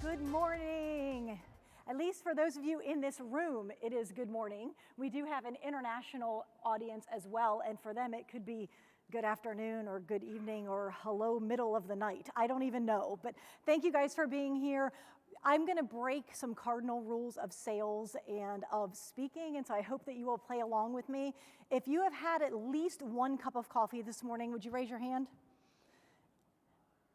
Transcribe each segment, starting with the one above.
Good morning. At least for those of you in this room, it is good morning. We do have an international audience as well, and for them it could be good afternoon or good evening or hello middle of the night. I don't even know, but thank you guys for being here. I'm gonna break some cardinal rules of sales and of speaking, and so I hope that you will play along with me. If you have had at least one cup of coffee this morning, would you raise your hand?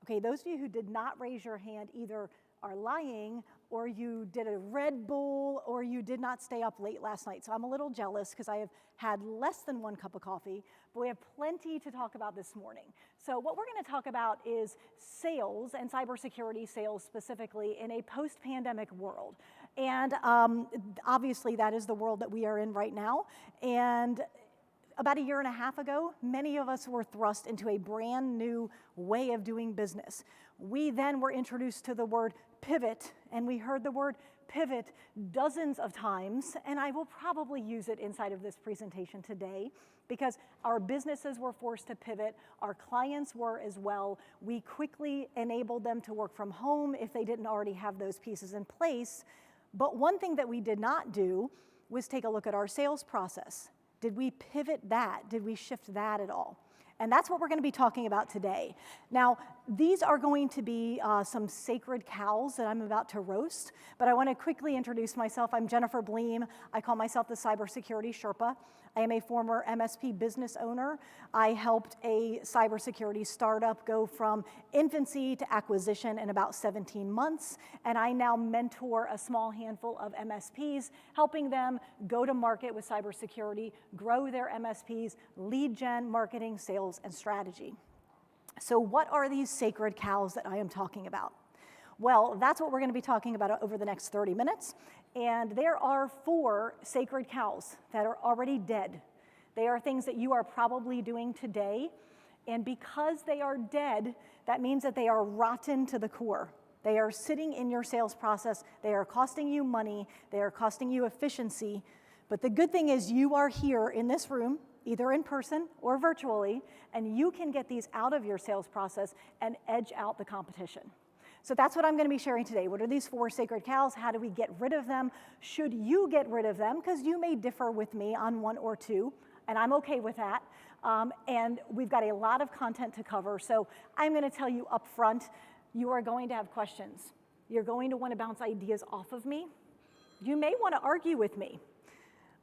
Okay, those of you who did not raise your hand either are lying, or you did a Red Bull, or you did not stay up late last night. So I'm a little jealous because I have had less than one cup of coffee, but we have plenty to talk about this morning. So what we're gonna talk about is sales and cybersecurity sales specifically in a post-pandemic world. And obviously that is the world that we are in right now. And about a year and a half ago, many of us were thrust into a brand new way of doing business. We then were introduced to the word pivot, and we heard the word pivot dozens of times, and I will probably use it inside of this presentation today because our businesses were forced to pivot, our clients were as well. We quickly enabled them to work from home if they didn't already have those pieces in place. But one thing that we did not do was take a look at our sales process. Did we pivot that? Did we shift that at all? And that's what we're going to be talking about today. Now, these are going to be some sacred cows that I'm about to roast, but I want to quickly introduce myself. I'm Jennifer Bleam. I call myself the Cybersecurity Sherpa. I am a former MSP business owner. I helped a cybersecurity startup go from infancy to acquisition in about 17 months, and I now mentor a small handful of MSPs, helping them go to market with cybersecurity, grow their MSPs, lead gen, marketing, sales, and strategy. So what are these sacred cows that I am talking about? Well, that's what we're going to be talking about over the next 30 minutes. And there are 4 sacred cows that are already dead. They are things that you are probably doing today. And because they are dead, that means that they are rotten to the core. They are sitting in your sales process. They are costing you money. They are costing you efficiency. But the good thing is you are here in this room, either in person or virtually, and you can get these out of your sales process and edge out the competition. So that's what I'm going to be sharing today. What are these 4 sacred cows? How do we get rid of them? Should you get rid of them? Because you may differ with me on 1 or 2, and I'm okay with that. And we've got a lot of content to cover, so I'm going to tell you up front, you are going to have questions. You're going to want to bounce ideas off of me. You may want to argue with me.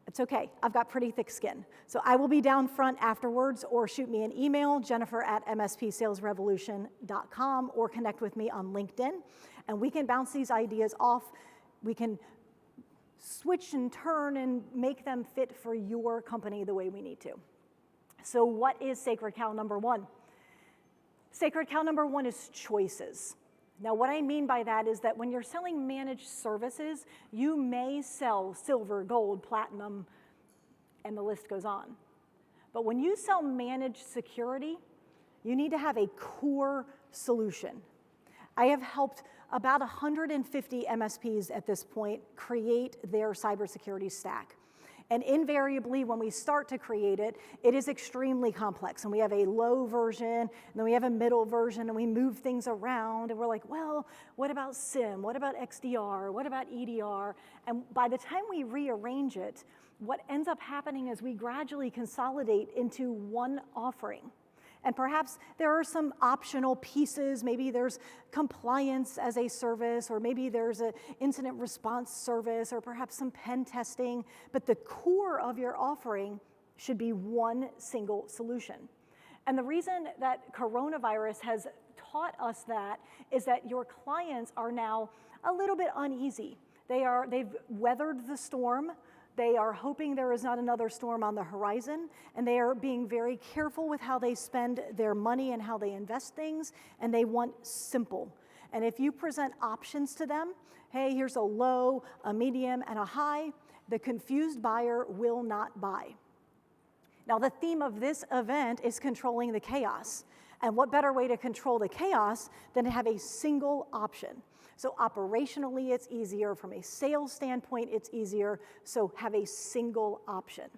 It's okay, I've got pretty thick skin. So I will be down front afterwards, or shoot me an email, jennifer@mspsalesrevolution.com, or connect with me on LinkedIn, and we can bounce these ideas off. We can switch and turn and make them fit for your company the way we need to. So what is sacred cow number 1? Sacred cow number 1 is choices. Now, what I mean by that is that when you're selling managed services, you may sell silver, gold, platinum, and the list goes on. But when you sell managed security, you need to have a core solution. I have helped about 150 MSPs at this point create their cybersecurity stack. And invariably, when we start to create it, it is extremely complex. And we have a low version, and then we have a middle version, and we move things around. And we're like, well, what about SIM? What about XDR? What about EDR? And by the time we rearrange it, what ends up happening is we gradually consolidate into one offering. And perhaps there are some optional pieces. Maybe there's compliance as a service, or maybe there's an incident response service, or perhaps some pen testing. But the core of your offering should be one single solution. And the reason that coronavirus has taught us that is that your clients are now a little bit uneasy. They've weathered the storm. They are hoping there is not another storm on the horizon, and they are being very careful with how they spend their money and how they invest things, and they want simple. And if you present options to them, hey, here's a low, a medium, and a high, the confused buyer will not buy. Now, the theme of this event is controlling the chaos. And what better way to control the chaos than to have a single option? So operationally, it's easier. From a sales standpoint, it's easier. So have a single option.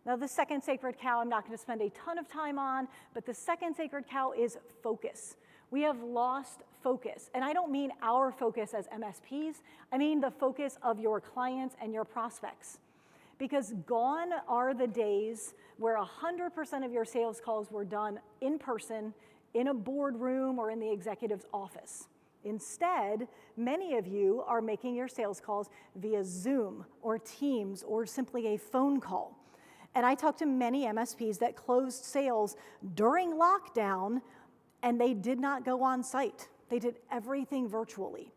Now, the second sacred cow I'm not going to spend a ton of time on, but the second sacred cow is focus. We have lost focus. And I don't mean our focus as MSPs. I mean the focus of your clients and your prospects. Because gone are the days where 100% of your sales calls were done in person, in a boardroom, or in the executive's office. Instead, many of you are making your sales calls via Zoom or Teams or simply a phone call. And I talked to many MSPs that closed sales during lockdown, and they did not go on site. They did everything virtually.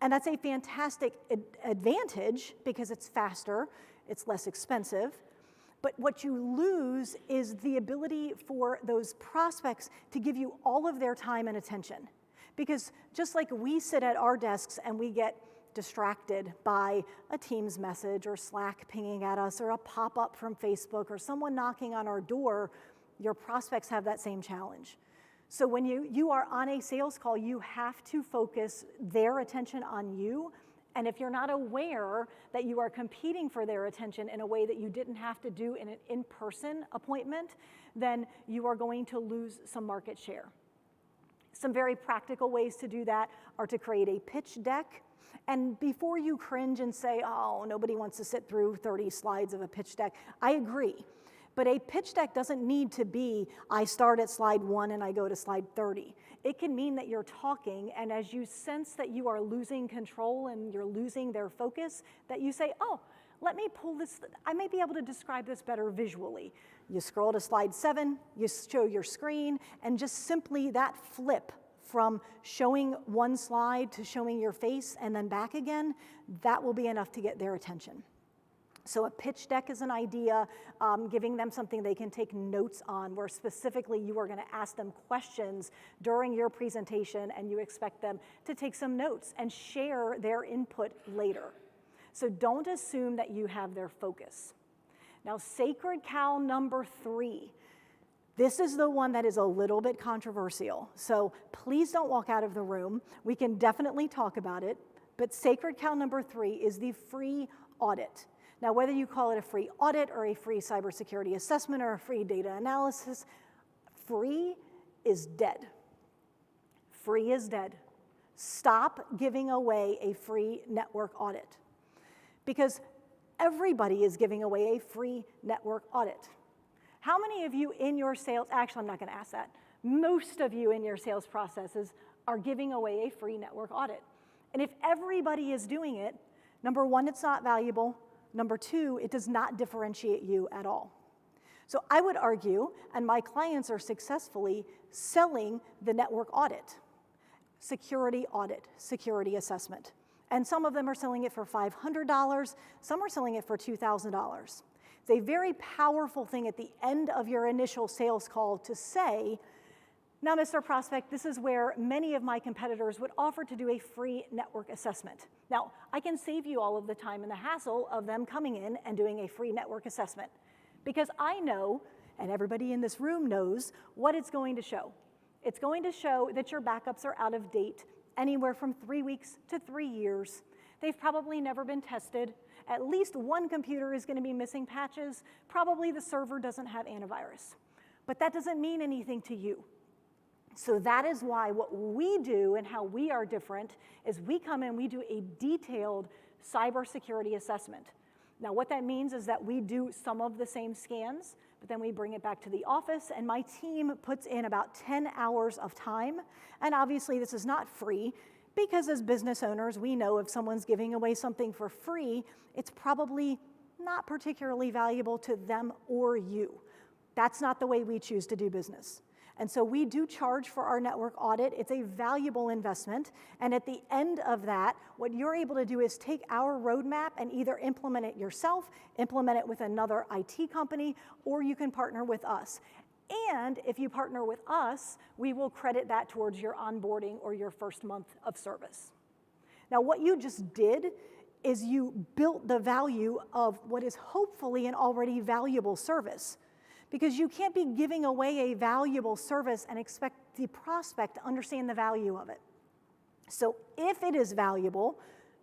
And that's a fantastic advantage because it's faster, it's less expensive. But what you lose is the ability for those prospects to give you all of their time and attention. Because just like we sit at our desks and we get distracted by a Teams message or Slack pinging at us or a pop-up from Facebook or someone knocking on our door, your prospects have that same challenge. So when you are on a sales call, you have to focus their attention on you. And if you're not aware that you are competing for their attention in a way that you didn't have to do in an in-person appointment, then you are going to lose some market share. Some very practical ways to do that are to create a pitch deck. And before you cringe and say, oh, nobody wants to sit through 30 slides of a pitch deck, I agree. But a pitch deck doesn't need to be, I start at slide 1 and I go to slide 30. It can mean that you're talking, and as you sense that you are losing control and you're losing their focus, that you say, oh, let me pull this, I may be able to describe this better visually. You scroll to slide 7, you show your screen, and just simply that flip from showing one slide to showing your face and then back again, that will be enough to get their attention. So a pitch deck is an idea, giving them something they can take notes on, where specifically you are going to ask them questions during your presentation and you expect them to take some notes and share their input later. So don't assume that you have their focus. Now, sacred cow number 3. This is the one that is a little bit controversial. So please don't walk out of the room. We can definitely talk about it. But sacred cow number 3 is the free audit. Now, whether you call it a free audit or a free cybersecurity assessment or a free data analysis, free is dead. Free is dead. Stop giving away a free network audit. Because everybody is giving away a free network audit. How many of you in your sales, actually I'm not going to ask that, most of you in your sales processes are giving away a free network audit. And if everybody is doing it, number 1, it's not valuable. Number 2, it does not differentiate you at all. So I would argue, and my clients are successfully selling the network audit, security audit, security assessment. And some of them are selling it for $500, some are selling it for $2,000. It's a very powerful thing at the end of your initial sales call to say, now, Mr. Prospect, this is where many of my competitors would offer to do a free network assessment. Now, I can save you all of the time and the hassle of them coming in and doing a free network assessment because I know, and everybody in this room knows, what it's going to show. It's going to show that your backups are out of date, anywhere from 3 weeks to 3 years. They've probably never been tested. At least one computer is going to be missing patches. Probably the server doesn't have antivirus. But that doesn't mean anything to you. So that is why what we do and how we are different is we come in, we do a detailed cybersecurity assessment. Now what that means is that we do some of the same scans, but then we bring it back to the office and my team puts in about 10 hours of time. And obviously this is not free because as business owners, we know if someone's giving away something for free, it's probably not particularly valuable to them or you. That's not the way we choose to do business. And so we do charge for our network audit. It's a valuable investment. And at the end of that, what you're able to do is take our roadmap and either implement it yourself, implement it with another IT company, or you can partner with us. And if you partner with us, we will credit that towards your onboarding or your first month of service. Now, what you just did is you built the value of what is hopefully an already valuable service. Because you can't be giving away a valuable service and expect the prospect to understand the value of it. So if it is valuable,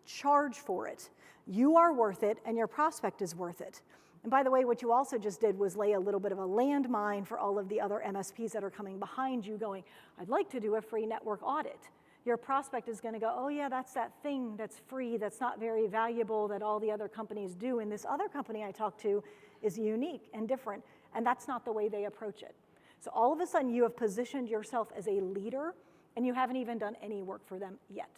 charge for it. You are worth it and your prospect is worth it. And by the way, what you also just did was lay a little bit of a landmine for all of the other MSPs that are coming behind you going, I'd like to do a free network audit. Your prospect is going to go, oh yeah, that's that thing that's free, that's not very valuable, that all the other companies do. And this other company I talked to is unique and different, and that's not the way they approach it. So all of a sudden you have positioned yourself as a leader, and you haven't even done any work for them yet.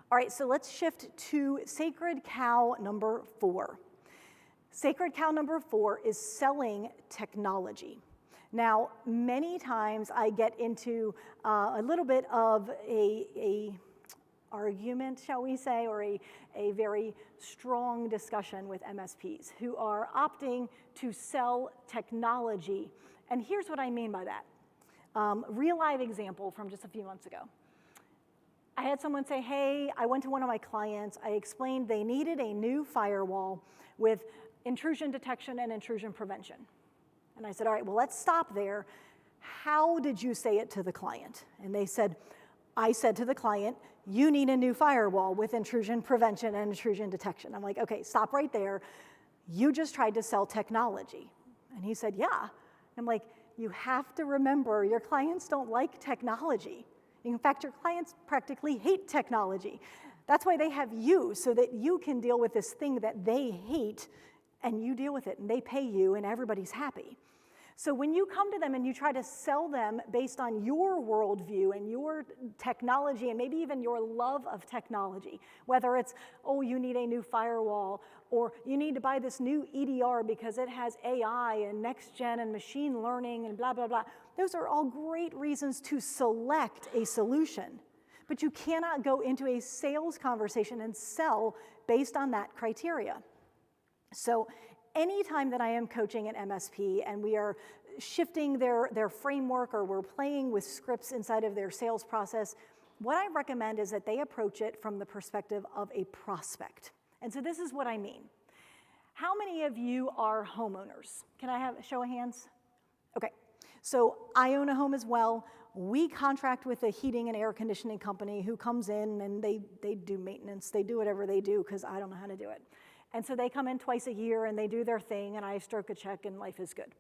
All right, so let's shift to sacred cow number 4. Sacred cow number 4 is selling technology. Now, many times I get into a little bit of a argument, shall we say, or a very strong discussion with MSPs who are opting to sell technology. And here's what I mean by that. Real live example from just a few months ago. I had someone say, hey, I went to one of my clients, I explained they needed a new firewall with intrusion detection and intrusion prevention. And I said, all right, well, let's stop there. How did you say it to the client? And they said, I said to the client, you need a new firewall with intrusion prevention and intrusion detection. I'm like, okay, stop right there. You just tried to sell technology. And he said, yeah. I'm like, you have to remember your clients don't like technology. In fact, your clients practically hate technology. That's why they have you, so that you can deal with this thing that they hate, and you deal with it, and they pay you, and everybody's happy. So when you come to them and you try to sell them based on your worldview and your technology and maybe even your love of technology, whether it's, oh, you need a new firewall, or you need to buy this new EDR because it has AI and next gen and machine learning and blah, blah, blah. Those are all great reasons to select a solution. But you cannot go into a sales conversation and sell based on that criteria. So anytime that I am coaching an MSP and we are shifting their framework or we're playing with scripts inside of their sales process, what I recommend is that they approach it from the perspective of a prospect. And so this is what I mean. How many of you are homeowners? Can I have a show of hands? Okay, so I own a home as well. We contract with a heating and air conditioning company who comes in and they do maintenance. They do whatever they do because I don't know how to do it. And so they come in twice a year and they do their thing and I stroke a check and life is good.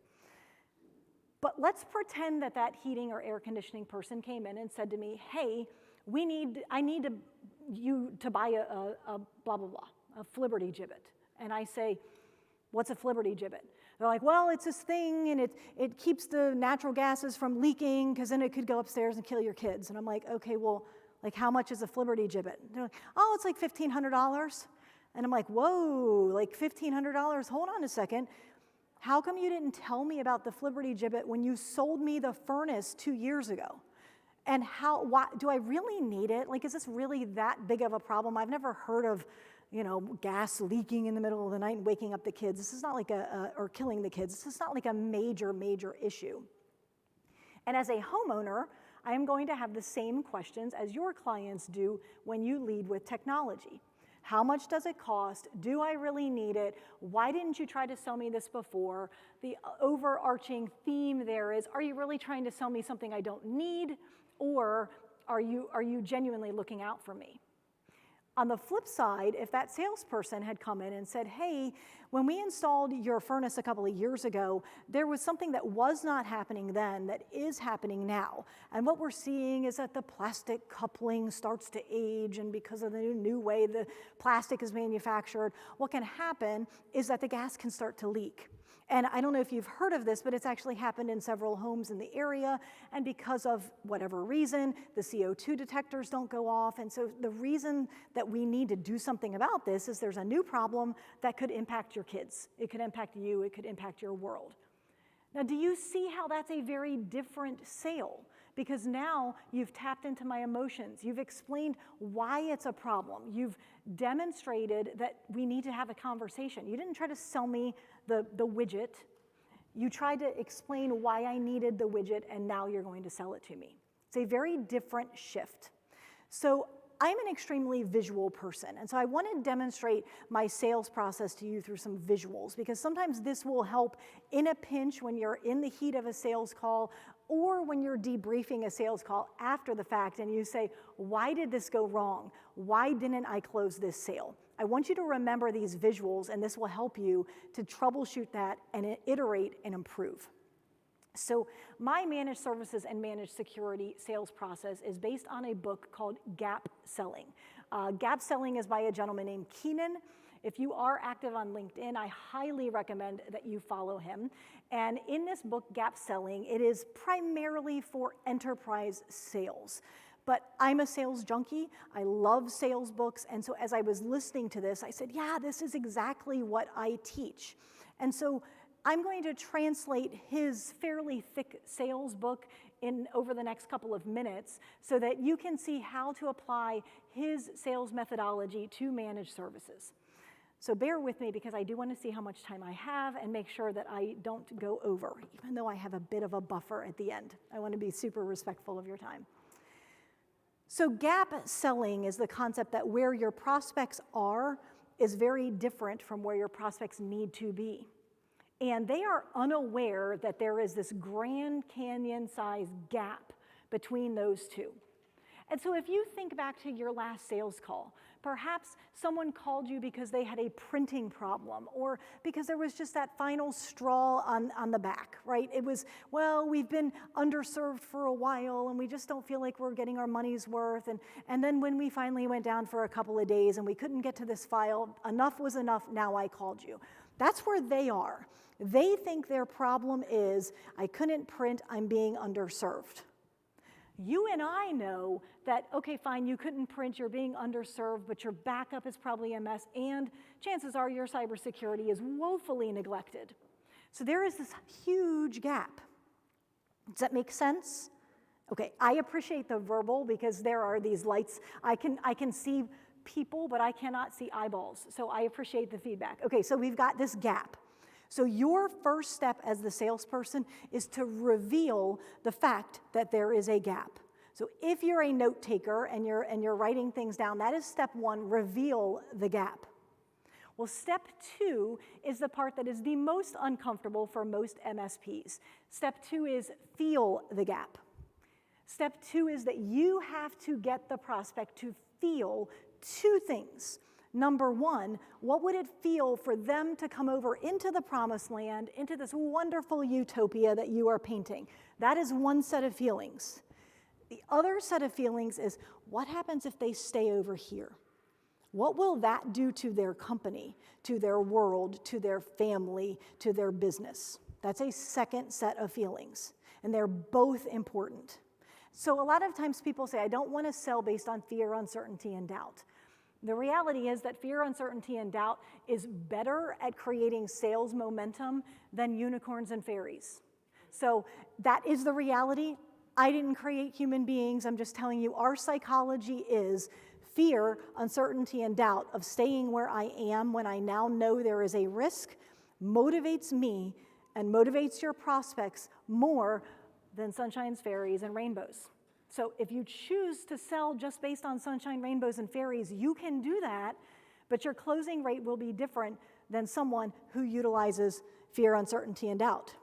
But let's pretend that that heating or air conditioning person came in and said to me, hey, I need you to buy a blah, blah, blah, a Flibberty gibbet. And I say, what's a Flibberty gibbet? They're like, well, it's this thing and it keeps the natural gases from leaking because then it could go upstairs and kill your kids. And I'm like, okay, well, like how much is a Flibberty gibbet? They're like, oh, it's like $1,500. And I'm like, whoa, like $1,500, hold on a second. How come you didn't tell me about the Flibberty gibbet when you sold me the furnace 2 years ago? And why, do I really need it? Like, is this really that big of a problem? I've never heard of, gas leaking in the middle of the night and waking up the kids. This is not like or killing the kids. This is not like a major, major issue. And as a homeowner, I am going to have the same questions as your clients do when you lead with technology. How much does it cost? Do I really need it? Why didn't you try to sell me this before? The overarching theme there is, are you really trying to sell me something I don't need? Or are you genuinely looking out for me? On the flip side, if that salesperson had come in and said, hey, when we installed your furnace a couple of years ago, there was something that was not happening then that is happening now. And what we're seeing is that the plastic coupling starts to age, and because of the new way the plastic is manufactured, what can happen is that the gas can start to leak. And I don't know if you've heard of this, but it's actually happened in several homes in the area. And because of whatever reason, the CO2 detectors don't go off. And so the reason that we need to do something about this is there's a new problem that could impact your kids. It could impact you. It could impact your world. Now, do you see how that's a very different sale? Because now you've tapped into my emotions. You've explained why it's a problem. You've demonstrated that we need to have a conversation. You didn't try to sell me the widget. You tried to explain why I needed the widget, and now you're going to sell it to me. It's a very different shift. So I'm an extremely visual person, and so I want to demonstrate my sales process to you through some visuals, because sometimes this will help in a pinch when you're in the heat of a sales call, or when you're debriefing a sales call after the fact and you say, why did this go wrong? Why didn't I close this sale? I want you to remember these visuals, and this will help you to troubleshoot that and iterate and improve. So my managed services and managed security sales process is based on a book called Gap Selling. Gap Selling is by a gentleman named Keenan. If you are active on LinkedIn, I highly recommend that you follow him. And in this book, Gap Selling, it is primarily for enterprise sales. But I'm a sales junkie. I love sales books. And so as I was listening to this, I said, yeah, this is exactly what I teach. And so I'm going to translate his fairly thick sales book over the next couple of minutes so that you can see how to apply his sales methodology to managed services. So bear with me because I do want to see how much time I have and make sure that I don't go over, even though I have a bit of a buffer at the end. I want to be super respectful of your time. So gap selling is the concept that where your prospects are is very different from where your prospects need to be. And they are unaware that there is this Grand Canyon-sized gap between those two. And so if you think back to your last sales call, perhaps someone called you because they had a printing problem or because there was just that final straw on the back, right? It was, well, we've been underserved for a while and we just don't feel like we're getting our money's worth. And then when we finally went down for a couple of days and we couldn't get to this file, enough was enough, now I called you. That's where they are. They think their problem is, I couldn't print, I'm being underserved. You and I know that, okay, fine, you couldn't print, you're being underserved, but your backup is probably a mess, and chances are your cybersecurity is woefully neglected. So there is this huge gap. Does that make sense? Okay, I appreciate the verbal because there are these lights. I can see people, but I cannot see eyeballs, so I appreciate the feedback. Okay, so we've got this gap. So your first step as the salesperson is to reveal the fact that there is a gap. So if you're a note taker and you're writing things down, that is step one, reveal the gap. Well, step two is the part that is the most uncomfortable for most MSPs. Step two is feel the gap. Step two is that you have to get the prospect to feel two things. Number one, what would it feel for them to come over into the promised land, into this wonderful utopia that you are painting? That is one set of feelings. The other set of feelings is, what happens if they stay over here? What will that do to their company, to their world, to their family, to their business? That's a second set of feelings, and they're both important. So a lot of times people say, I don't want to sell based on fear, uncertainty, and doubt. The reality is that fear, uncertainty, and doubt is better at creating sales momentum than unicorns and fairies. So that is the reality. I didn't create human beings. I'm just telling you our psychology is fear, uncertainty, and doubt of staying where I am when I now know there is a risk motivates me and motivates your prospects more than sunshines, fairies, and rainbows. So if you choose to sell just based on sunshine, rainbows, and fairies, you can do that, but your closing rate will be different than someone who utilizes fear, uncertainty, and doubt.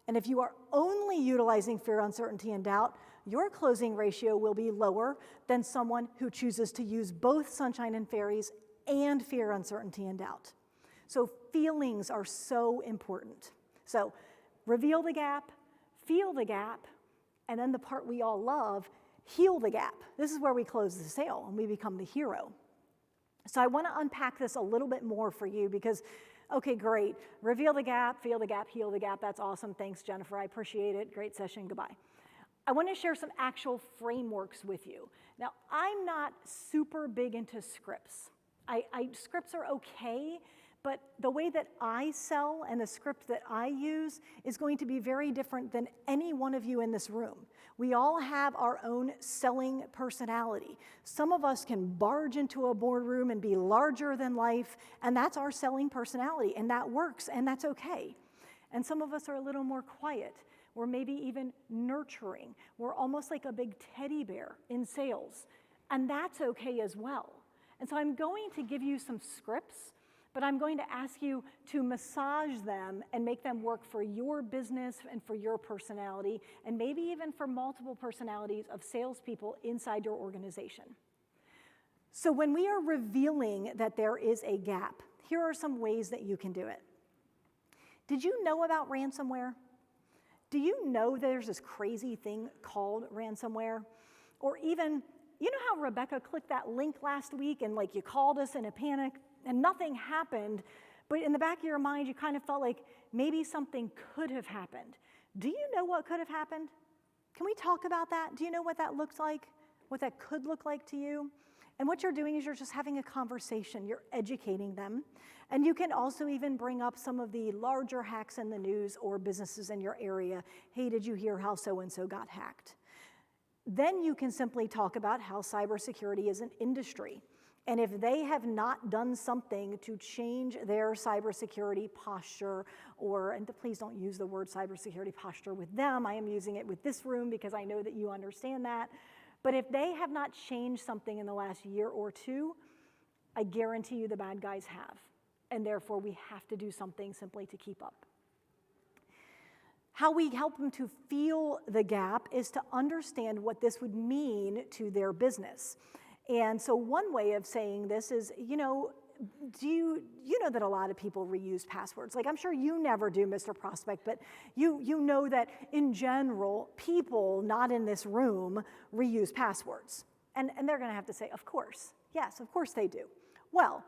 And if you are only utilizing fear, uncertainty, and doubt, your closing ratio will be lower than someone who chooses to use both sunshine and fairies and fear, uncertainty, and doubt. So feelings are so important. So reveal the gap, feel the gap, and then the part we all love, heal the gap. This is where we close the sale and we become the hero. So I want to unpack this a little bit more for you because, okay, great. Reveal the gap, feel the gap, heal the gap. That's awesome. Thanks, Jennifer. I appreciate it. Great session. Goodbye. I want to share some actual frameworks with you. Now, I'm not super big into scripts. Scripts are okay, but the way that I sell and the script that I use is going to be very different than any one of you in this room. We all have our own selling personality. Some of us can barge into a boardroom and be larger than life, and that's our selling personality, and that works, and that's okay. And some of us are a little more quiet. We're maybe even nurturing. We're almost like a big teddy bear in sales, and that's okay as well. And so I'm going to give you some scripts, but I'm going to ask you to massage them and make them work for your business and for your personality, and maybe even for multiple personalities of salespeople inside your organization. So when we are revealing that there is a gap, here are some ways that you can do it. Did you know about ransomware? Do you know there's this crazy thing called ransomware? Or even, you know how Rebecca clicked that link last week and like you called us in a panic and nothing happened, but in the back of your mind you kind of felt like maybe something could have happened. Do you know what could have happened? Can we talk about that? Do you know what that looks like? What that could look like to you? And what you're doing is you're just having a conversation. You're educating them. And you can also even bring up some of the larger hacks in the news or businesses in your area. Hey, did you hear how so-and-so got hacked? Then you can simply talk about how cybersecurity is an industry. And if they have not done something to change their cybersecurity posture, and please don't use the word cybersecurity posture with them, I am using it with this room because I know that you understand that. But if they have not changed something in the last year or two, I guarantee you the bad guys have. And therefore we have to do something simply to keep up. How we help them to feel the gap is to understand what this would mean to their business. And so one way of saying this is, you know that a lot of people reuse passwords. Like I'm sure you never do, Mr. Prospect, but you know that in general, people not in this room reuse passwords. And they're gonna have to say, of course, yes, of course they do. Well,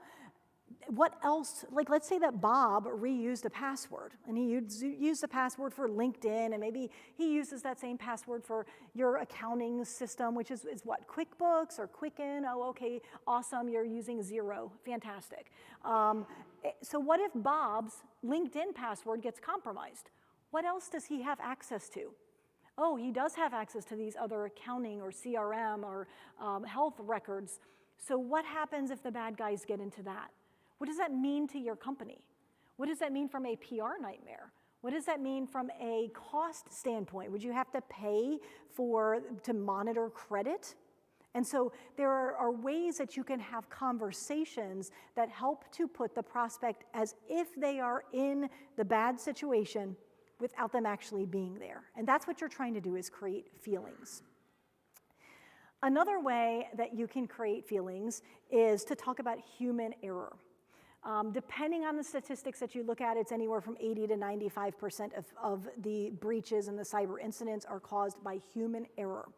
what else, like let's say that Bob reused a password and he used the password for LinkedIn and maybe he uses that same password for your accounting system, which is what, QuickBooks or Quicken? Oh, okay, awesome, you're using Xero, fantastic. So what if Bob's LinkedIn password gets compromised? What else does he have access to? Oh, he does have access to these other accounting or CRM or health records. So what happens if the bad guys get into that? What does that mean to your company? What does that mean from a PR nightmare? What does that mean from a cost standpoint? Would you have to pay to monitor credit? And so there are ways that you can have conversations that help to put the prospect as if they are in the bad situation without them actually being there. And that's what you're trying to do, is create feelings. Another way that you can create feelings is to talk about human error. Depending on the statistics that you look at, it's anywhere from 80 to 95% of the breaches and the cyber incidents are caused by human error.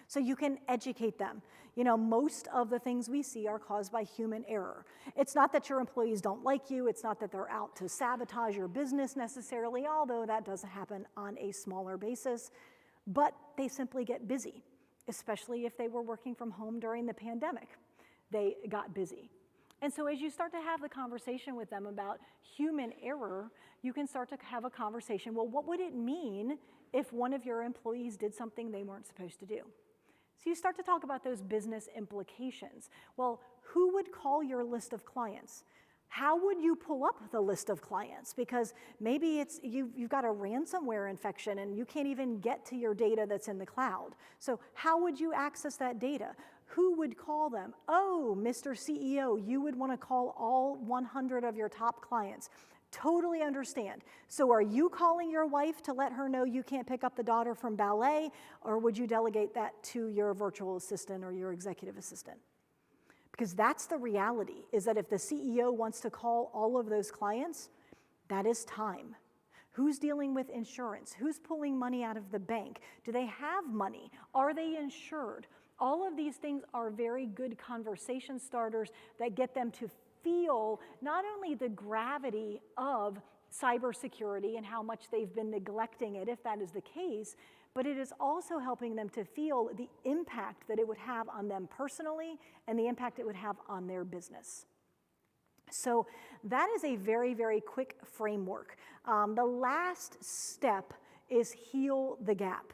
So you can educate them. You know, most of the things we see are caused by human error. It's not that your employees don't like you, it's not that they're out to sabotage your business necessarily, although that does happen on a smaller basis, but they simply get busy, especially if they were working from home during the pandemic. They got busy. And so as you start to have the conversation with them about human error, you can start to have a conversation, well, what would it mean if one of your employees did something they weren't supposed to do? So you start to talk about those business implications. Well, who would call your list of clients? How would you pull up the list of clients? Because maybe you've got a ransomware infection and you can't even get to your data that's in the cloud. So how would you access that data? Who would call them? Oh, Mr. CEO, you would want to call all 100 of your top clients. Totally understand. So are you calling your wife to let her know you can't pick up the daughter from ballet, or would you delegate that to your virtual assistant or your executive assistant? Because that's the reality, is that if the CEO wants to call all of those clients, that is time. Who's dealing with insurance? Who's pulling money out of the bank? Do they have money? Are they insured? All of these things are very good conversation starters that get them to feel not only the gravity of cybersecurity and how much they've been neglecting it, if that is the case, but it is also helping them to feel the impact that it would have on them personally and the impact it would have on their business. So that is a very, very quick framework. The last step is heal the gap.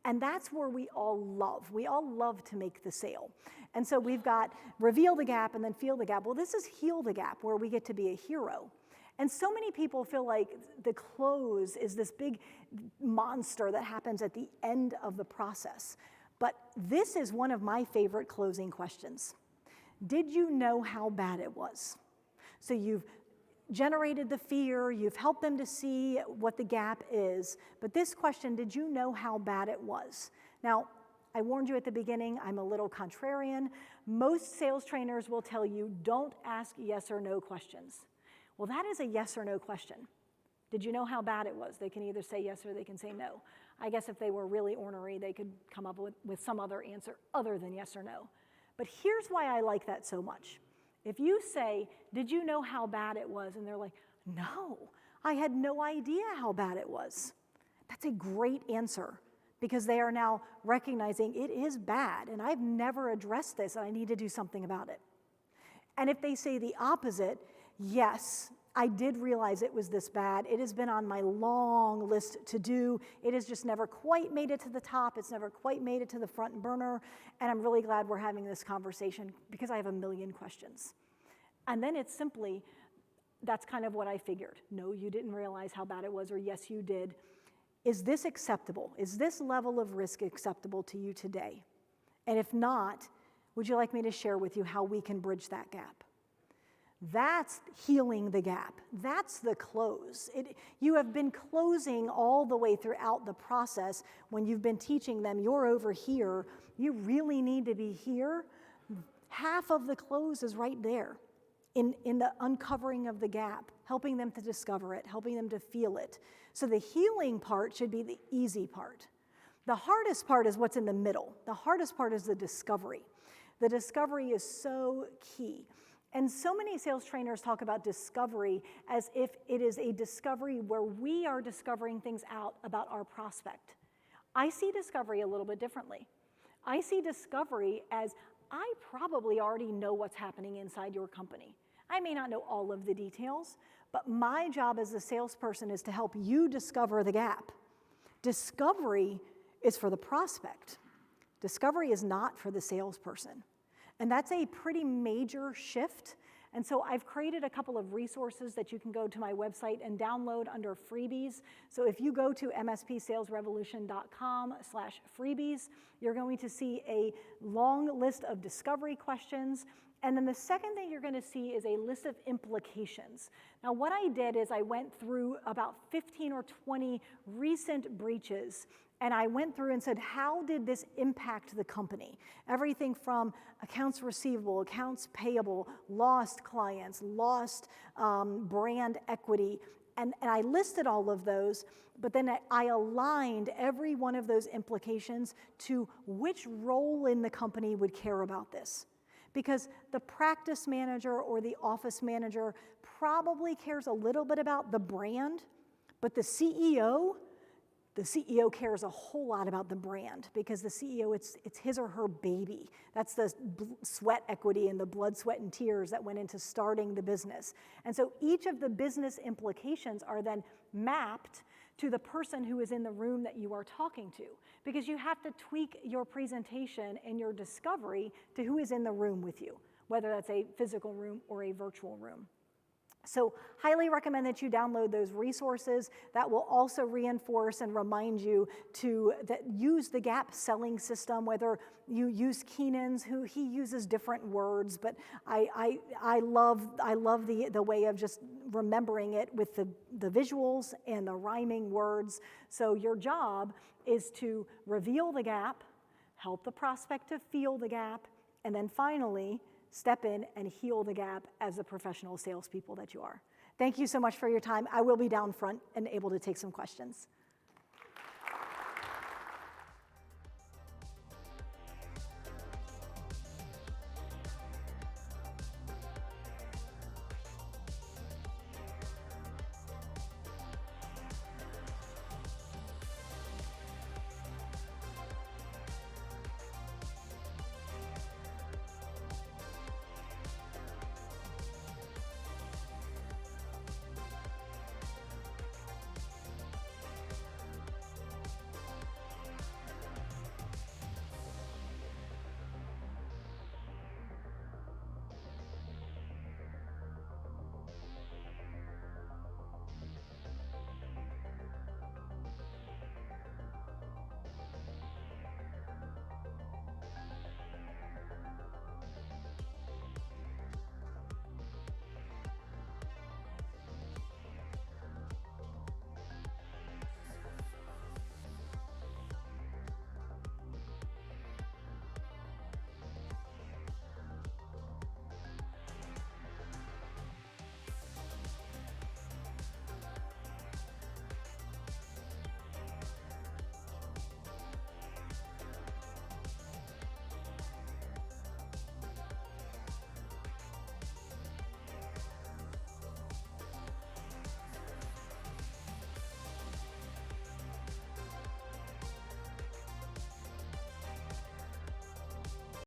And that's where we all love. We all love to make the sale. And so we've got reveal the gap and then feel the gap. Well, this is heal the gap, where we get to be a hero. And so many people feel like the close is this big monster that happens at the end of the process. But this is one of my favorite closing questions. Did you know how bad it was? So you've generated the fear, you've helped them to see what the gap is, but this question, did you know how bad it was? Now, I warned you at the beginning, I'm a little contrarian. Most sales trainers will tell you, don't ask yes or no questions. Well, that is a yes or no question. Did you know how bad it was? They can either say yes or they can say no. I guess if they were really ornery, they could come up with some other answer other than yes or no. But here's why I like that so much. If you say, did you know how bad it was? And they're like, no, I had no idea how bad it was. That's a great answer because they are now recognizing it is bad and I've never addressed this and I need to do something about it. And if they say the opposite, yes, I did realize it was this bad. It has been on my long list to do. It has just never quite made it to the top. It's never quite made it to the front burner. And I'm really glad we're having this conversation because I have a million questions. And then it's simply, that's kind of what I figured. No, you didn't realize how bad it was, or yes, you did. Is this acceptable? Is this level of risk acceptable to you today? And if not, would you like me to share with you how we can bridge that gap? That's healing the gap. That's the close. You have been closing all the way throughout the process when you've been teaching them, you're over here, you really need to be here. Half of the close is right there in the uncovering of the gap, helping them to discover it, helping them to feel it. So the healing part should be the easy part. The hardest part is what's in the middle. The hardest part is the discovery. The discovery is so key. And so many sales trainers talk about discovery as if it is a discovery where we are discovering things out about our prospect. I see discovery a little bit differently. I see discovery as I probably already know what's happening inside your company. I may not know all of the details, but my job as a salesperson is to help you discover the gap. Discovery is for the prospect. Discovery is not for the salesperson. And that's a pretty major shift. And so I've created a couple of resources that you can go to my website and download under freebies. So if you go to mspsalesrevolution.com/freebies, you're going to see a long list of discovery questions. And then the second thing you're going to see is a list of implications. Now, what I did is I went through about 15 or 20 recent breaches, and I went through and said, how did this impact the company? Everything from accounts receivable, accounts payable, lost clients, lost brand equity. And I listed all of those, but then I aligned every one of those implications to which role in the company would care about this. Because the practice manager or the office manager probably cares a little bit about the brand, but the CEO cares a whole lot about the brand because the CEO, it's his or her baby. That's the sweat equity and the blood, sweat, and tears that went into starting the business. And so each of the business implications are then mapped to the person who is in the room that you are talking to, because you have to tweak your presentation and your discovery to who is in the room with you, whether that's a physical room or a virtual room. So highly recommend that you download those resources. That will also reinforce and remind you to use the gap selling system, whether you use Keenan's, who he uses different words, but I love the way of just remembering it with the visuals and the rhyming words. So your job is to reveal the gap, help the prospect to feel the gap, and then finally, step in and heal the gap as the professional salespeople that you are. Thank you so much for your time. I will be down front and able to take some questions.